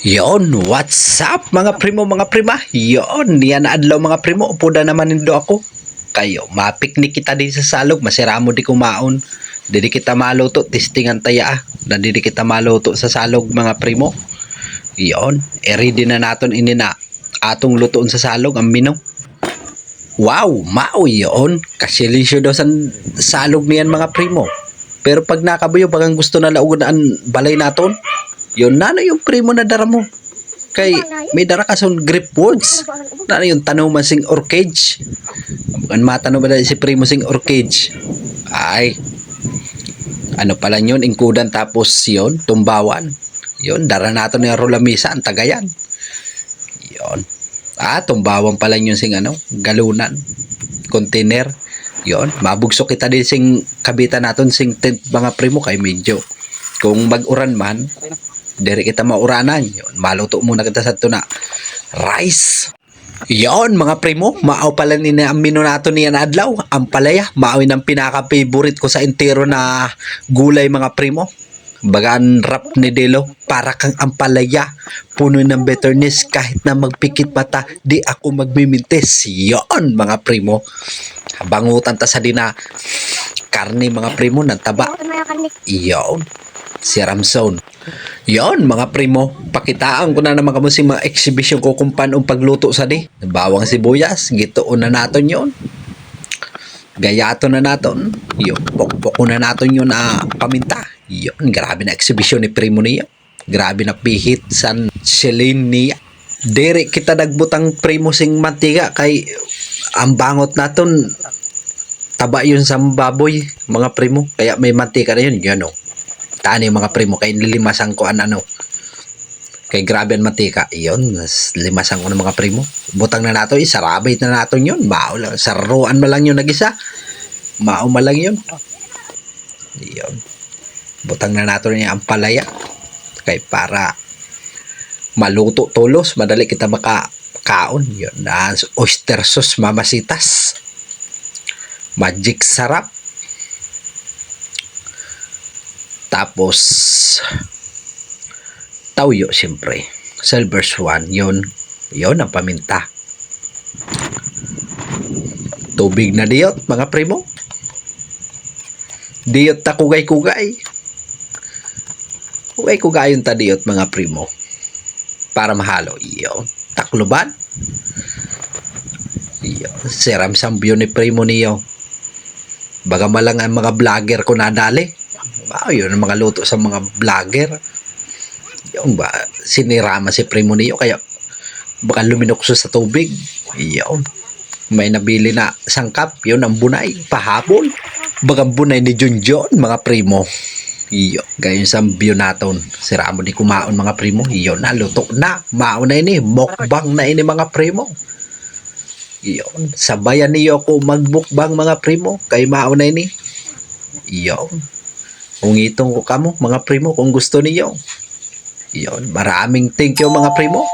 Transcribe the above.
Yon, what's up mga primo mga prima? Yon, yan na adlaw mga primo, upo na naman nindo ako. Kayo, mapiknik kita din sa salog, masira mo di kumaon. Didi kita maluto, testingan taya ah. Na didi kita maluto sa salog mga primo. Yon, ready na naton ini na atong lutoon sa salog ang minong. Wow, mao yon. Kasilisyo daw sa salog niyan mga primo. Pero pag nakabuyo, bagang gusto na laugon ang balay naton. Yun, nano yung primo na dara mo? Kay may dara ka sa grip words. Nano yung tanong man sing orchage? Ang matanong ba si primo sing orchage? Ay, ano pala yun? Ingkudan tapos yun, tumbawan. Yun, dara nato ni Rolamisa, ang tagayan. Yun. Tumbawan pala yun sing ano, galunan. Container. Yun, mabugsok kita din sing kabitan naton sing tent mga primo kay medyo. Kung mag-uran man, dere kita mauranan. Yun, maluto muna kita sa ito na rice. Yon mga primo, maaw pala ni ang mino nato niyan adlaw. Ang palaya, maaw ng pinaka-favorite ko sa entero na gulay mga primo. Bagaan rap ni Delo, para kang ampalaya, puno ng bitterness kahit na magpikit mata, di ako magmimintis. Yon mga primo. Bangutan ta sa dina karne mga primo ng taba. Yon. Si Ramson. Yon mga primo, pakitaan ko na naman kamo si mga exhibition ko kung paano pagluto sa di. Bawang sibuyas, gitoon na naton yon. Gayato na naton. Yon, pokpok na naton yun na paminta. Yon, grabe na exhibition ni primo niya. Grabe na pihit san Celine niya. Dere kita nagbutang primo sing mantiga kay ang bangot naton taba yun sa baboy mga primo. Kaya may mantika na yun, yun o. Tani mga primo kay limasang ko ano kay grabe ang matika iyon limasang ko ng mga primo butang na nato sarabay na nato yun mao lang saruan man lang yun nagisa mao man lang yun iyon butang na nato niya ang palaya kay para maluto tulos madali kita makakaon yun na oyster sauce mamasitas magic sarap. Tapos tawyo siyempre silver swan yon ang paminta tubig na diyot mga primo diyot ta kugay yung ta diyot mga primo para mahalo yon takluban yon seram sambyo ni primo niyo baga malang ang mga vlogger ko nadali. Wow, yun ang mga luto sa mga vlogger. Yung ba, sinirama si primo niyo kaya baka luminokso sa tubig. Yun. May nabili na sangkap. Yun ang bunay. Pahabol. Bagang bunay ni Junjon, mga primo. Yun. Gayon sa view naton. Sira mo ni kumaon mga primo. Yun na, luto na. Maon na ini. Mukbang na ini mga primo. Yun. Sabayan niyo ako magbukbang mga primo. Kay maon na ini. Yun. Ungitong ko kamo mga primo kung gusto niyo. Yon, maraming thank you mga primo.